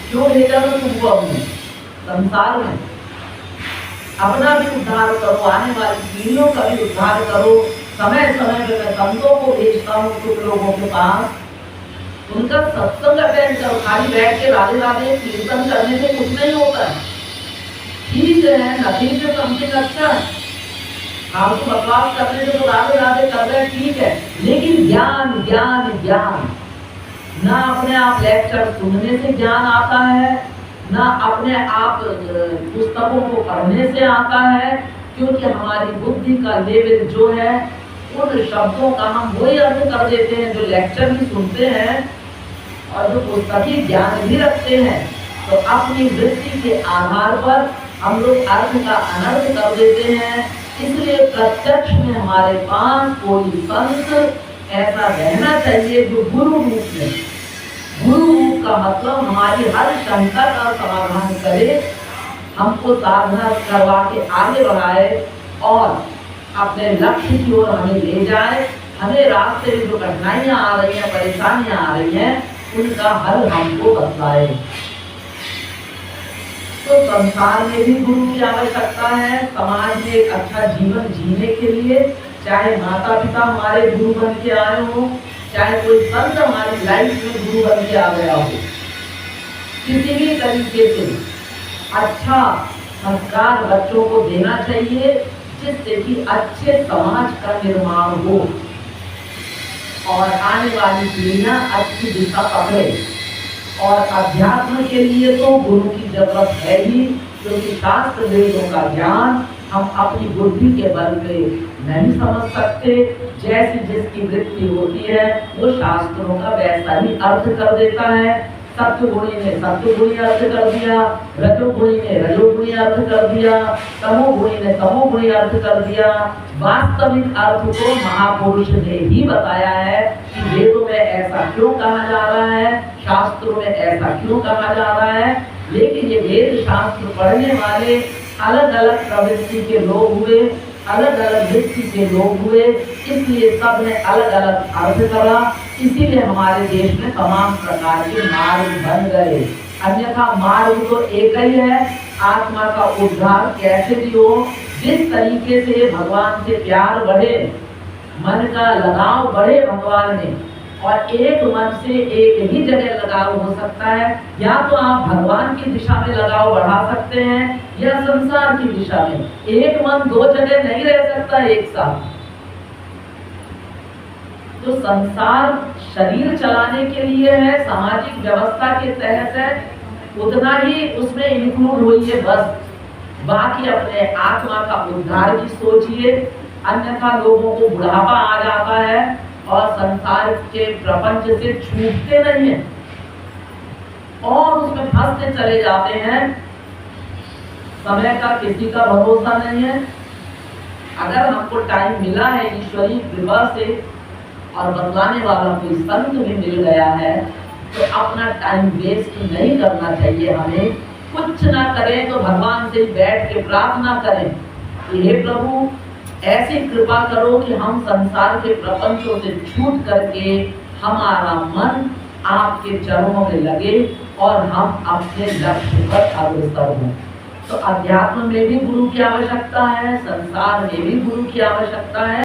क्यों भेजा था तुमको हमने संसार में? अपना भी उद्धार करो, आने वाली पीढ़ियों का भी उद्धार करो। समय समय पे मैं संतों को भेजता हूँ कुछ लोगों के पास, उनका सत्संग अटेंड करो। खाली बैठ के राधे राधे कीर्तन करने से कुछ नहीं होता है। ठीक है, नथिंग से समथिंग अच्छा है, आप तो बकवास करने से तो राधे राधे कर रहे हैं, ठीक है, लेकिन ज्ञान ज्ञान ज्ञान ना अपने आप लेक्चर सुनने से ज्ञान आता है, ना अपने आप पुस्तकों को पढ़ने से आता है, क्योंकि हमारी बुद्धि का लेवल जो है उन शब्दों का हम वही अर्थ कर देते हैं जो लेक्चर भी सुनते हैं और जो पुस्तकीय ज्ञान भी रखते हैं। तो अपनी वृत्ति के आधार पर हम लोग अर्थ का अनर्थ कर देते हैं। इसलिए प्रत्यक्ष में हमारे पास कोई संत ऐसा रहना चाहिए जो गुरु रूप में, गुरु रूप का मतलब हमारी हर शंका का समाधान करे, हमको साधना करवा के आगे बढ़ाए और अपने लक्ष्य की ओर हमें ले जाए। हमें रास्ते में जो कठिनाइयां आ रही हैं, परेशानियां आ रही हैं, उनका हल हमको बतलाए। तो संसार में भी गुरु की आवश्यकता है। समाज में एक अच्छा जीवन जीने के लिए चाहे माता पिता हमारे गुरु बन के आए हो, चाहे कोई संत हमारी लाइफ में गुरु बन के आ गया हो, किसी भी तरीके से अच्छा संस्कार बच्चों को देना चाहिए जिससे कि अच्छे समाज का निर्माण हो और आने वाली पीढ़ियां अच्छी दिशा पकड़े। और अध्यात्म के लिए तो गुरु की जरूरत है ही, क्योंकि शास्त्र वेदों का ज्ञान हम अपनी बुद्धि के बल पे नहीं समझ सकते। जैसी जिसकी वृत्ति होती है वो शास्त्रों का वैसा ही अर्थ कर देता है। सत्वगुणी ने सत्वगुणी अर्थ कर दिया, रजोगुणी ने रजोगुणी अर्थ कर दिया, तमोगुणी ने तमोगुणी अर्थ कर दिया। वास्तविक अर्थ को महापुरुष ने ही बताया है कि वेदों में ऐसा क्यों कहा जा रहा है, शास्त्रों में ऐसा क्यों कहा जा रहा है। लेकिन ये वेद शास्त्र पढ़ने वाले अलग अलग प्रवृत्ति के लोग हुए, अलग अलग वृत्ति के लोग हुए, इसलिए सब ने अलग अलग अर्थ करा। इसीलिए हमारे देश में तमाम प्रकार के मार्ग बन गए। अन्यथा मार्ग तो एक ही है, आत्मा का उद्धार कैसे भी हो, जिस तरीके से भगवान से प्यार बढ़े, मन का लगाव बढ़े भगवान में, और एक मन से एक ही जगह लगाव हो सकता है। या तो आप भगवान की दिशा में लगाव बढ़ा सकते हैं या संसार की दिशा में। एक मन दो जगह नहीं रह सकता एक साथ। तो संसार शरीर चलाने के लिए है, सामाजिक व्यवस्था के तहत है, उतना ही उसमें इंक्लूड हुई है बस। बाकी अपने आत्मा का उद्धार की सोचिए। अन्यथा लोगों को बुढ़ापा आ जाता है और संसार के प्रपंच से छूटते नहीं है और उसमें फंसते चले जाते हैं। समय का किसी का भरोसा नहीं है। अगर हमको टाइम मिला है ईश्वरीय कृपा से और बतलाने वाला कोई संत भी मिल गया है, तो अपना टाइम वेस्ट नहीं करना चाहिए। हमें कुछ ना करें तो भगवान से बैठ के प्रार्थना करें कि हे प्रभु ऐसी कृपा करो कि हम संसार के प्रपंचों से छूट करके हमारा मन आपके चरणों में लगे और हम अपने लक्ष्य पर अग्रसर हों। तो अध्यात्म में भी गुरु की आवश्यकता है, संसार में भी गुरु की आवश्यकता है।